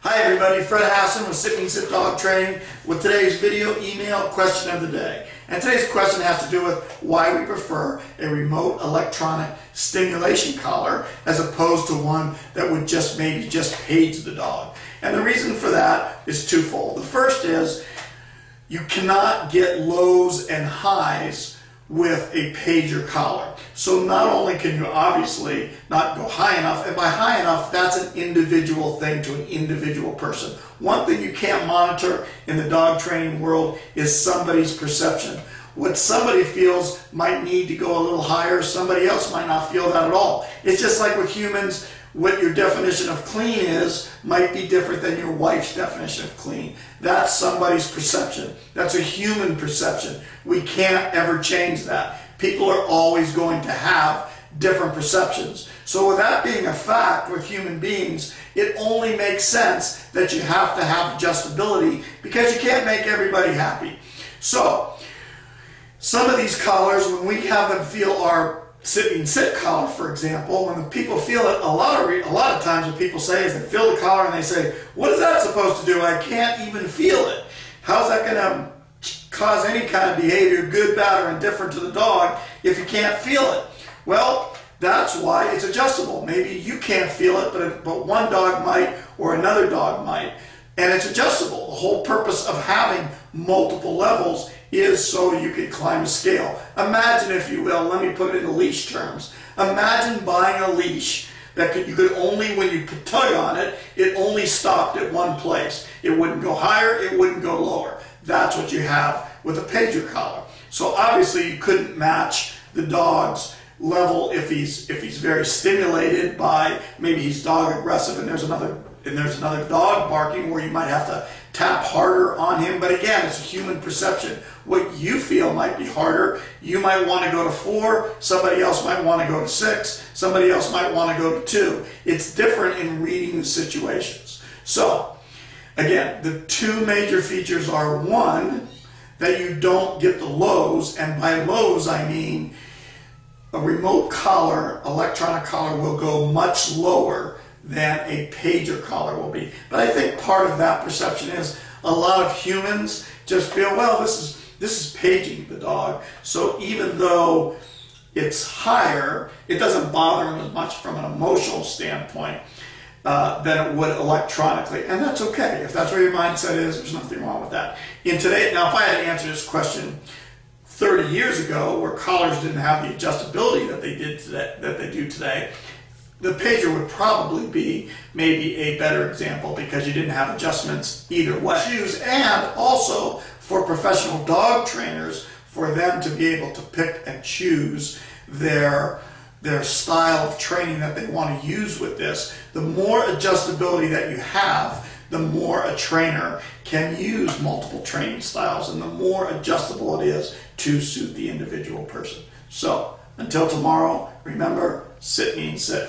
Hi everybody, Fred Hassan with Sit Means Sit Dog Training with today's video email question of the day. And today's question has to do with why we prefer a remote electronic stimulation collar as opposed to one that would maybe just page the dog. And the reason for that is twofold. The first is you cannot get lows and highs with a pager collar. So not only can you obviously not go high enough, and by high enough, that's an individual thing to an individual person. One thing you can't monitor in the dog training world is somebody's perception. What somebody feels might need to go a little higher, somebody else might not feel that at all. It's just like with humans, what your definition of clean is might be different than your wife's definition of clean. That's somebody's perception. That's a human perception. We can't ever change that. People are always going to have different perceptions. So with that being a fact with human beings, it only makes sense that you have to have adjustability because you can't make everybody happy. So some of these collars, when we have them feel our Sit Means Sit collar, for example, when the people feel it, a lot of times what people say is they feel the collar and they say, what is that supposed to do? I can't even feel it. How's that going to cause any kind of behavior, good, bad, or indifferent to the dog if you can't feel it? Well, that's why it's adjustable. Maybe you can't feel it, but one dog might or another dog might. And it's adjustable. The whole purpose of having multiple levels is so you can climb a scale. Imagine, if you will, let me put it in leash terms. Imagine buying a leash that you could only, when you could tug on it, it only stopped at one place. It wouldn't go higher, it wouldn't go lower. That's what you have with a pager collar. So obviously you couldn't match the dog's level if he's very stimulated by, maybe he's dog aggressive and there's another dog barking where you might have to tap harder on him. But again, it's a human perception. What you feel might be harder. You might want to go to 4, somebody else might want to go to 6, somebody else might want to go to 2. It's different in reading the situations. So again, the two major features are, one, that you don't get the lows, and by lows I mean a remote collar, electronic collar, will go much lower than a pager collar will be. But I think part of that perception is a lot of humans just feel, well, this is paging the dog, so even though it's higher, it doesn't bother them as much from an emotional standpoint than it would electronically. And that's okay. If that's where your mindset is, there's nothing wrong with that. Now, if I had to answer this question 30 years ago, where collars didn't have the adjustability that they do today, the pager would probably be maybe a better example because you didn't have adjustments either way. And also for professional dog trainers, for them to be able to pick and choose their style of training that they want to use with this, the more adjustability that you have, the more a trainer can use multiple training styles and the more adjustable it is to suit the individual person. So until tomorrow, remember, sit means sit.